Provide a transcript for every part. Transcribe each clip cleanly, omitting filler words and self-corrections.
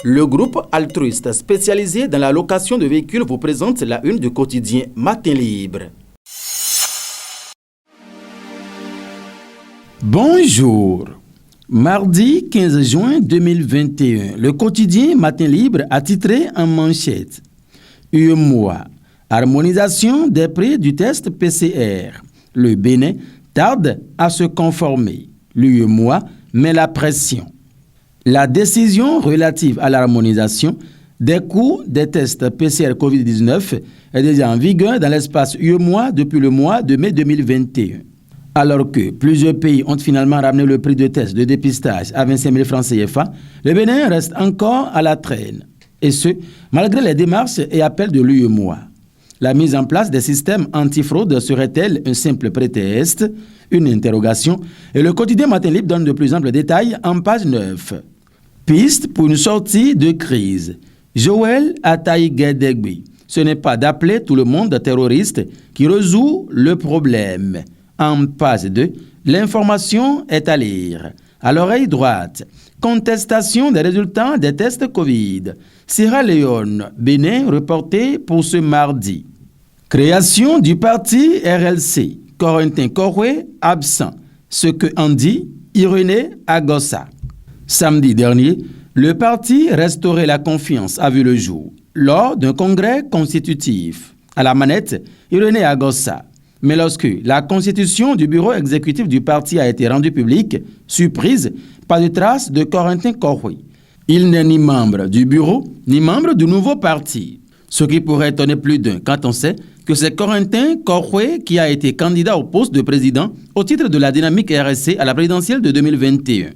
Le groupe altruiste spécialisé dans la location de véhicules vous présente la une du quotidien Matin Libre. Bonjour. Mardi 15 juin 2021, le quotidien Matin Libre a titré en manchette UEMOA, harmonisation des prix du test PCR. Le Bénin tarde à se conformer. L'UEMOA met la pression. La décision relative à l'harmonisation des coûts des tests PCR COVID-19 est déjà en vigueur dans l'espace UEMOA depuis le mois de mai 2021. Alors que plusieurs pays ont finalement ramené le prix de test de dépistage à 25 000 francs CFA, le Bénin reste encore à la traîne. Et ce, malgré les démarches et appels de l'UEMOA. La mise en place des systèmes antifraude serait-elle un simple prétexte? Une interrogation. Et le quotidien Matin Libre donne de plus amples détails en page 9. Piste pour une sortie de crise. Joël Ataï-Guédégui. Ce n'est pas d'appeler tout le monde terroriste qui résout le problème. En page 2, l'information est à lire. À l'oreille droite, contestation des résultats des tests Covid. Sierra Leone, Bénin reporté pour ce mardi. Création du parti RLC. Corentin Koroué absent. Ce que en dit Irénée Agossa. Samedi dernier, le parti Restaurer la confiance a vu le jour lors d'un congrès constitutif. À la manette, Irénée Agossa. Mais lorsque la constitution du bureau exécutif du parti a été rendue publique, surprise, pas de trace de Corentin Koroué. Il n'est ni membre du bureau, ni membre du nouveau parti. Ce qui pourrait étonner plus d'un quand on sait que c'est Corentin Koroué qui a été candidat au poste de président au titre de la dynamique RLC à la présidentielle de 2021.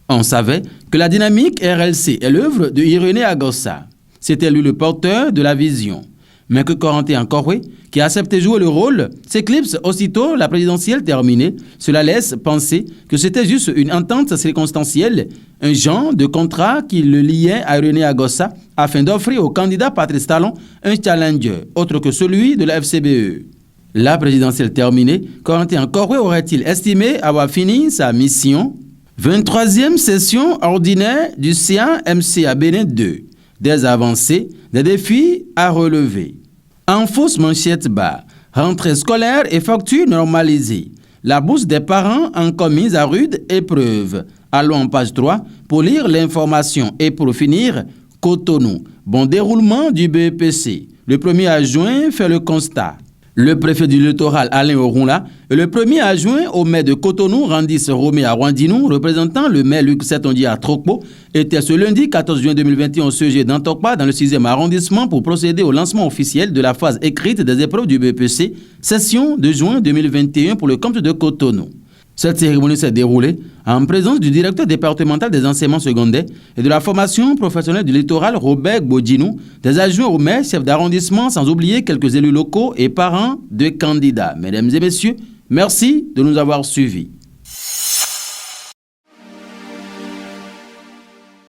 On savait que la dynamique RLC est l'œuvre de Irénée Agossa. C'était lui le porteur de la vision. Mais que Corentin Koroué, qui a accepté jouer le rôle, s'éclipse aussitôt la présidentielle terminée, cela laisse penser que c'était juste une entente circonstancielle, un genre de contrat qui le liait à Irénée Agossa afin d'offrir au candidat Patrice Talon un challenger, autre que celui de la FCBE. La présidentielle terminée, Corentin Koroué aurait-il estimé avoir fini sa mission? 23e session ordinaire du CA-MCA Bénin 2. Des avancées, des défis à relever. En fausse manchette bas, rentrée scolaire et facture normalisée. La bourse des parents encore mise à rude épreuve. Allons en page 3 pour lire l'information. Et pour finir, Cotonou. Bon déroulement du BEPC. Le premier adjoint fait le constat. Le préfet du littoral Alain Orunla et le premier adjoint au maire de Cotonou, Randis Romé à Rwandinou, représentant le maire Luc Setondi à Trokpo, étaient ce lundi 14 juin 2021 au CEG d'Antokpa dans le 6e arrondissement pour procéder au lancement officiel de la phase écrite des épreuves du BEPC, session de juin 2021 pour le campus de Cotonou. Cette cérémonie s'est déroulée en présence du directeur départemental des enseignements secondaires et de la formation professionnelle du littoral Robert Bodinou, des adjoints au maire, chefs d'arrondissement, sans oublier quelques élus locaux et parents de candidats. Mesdames et messieurs, merci de nous avoir suivis.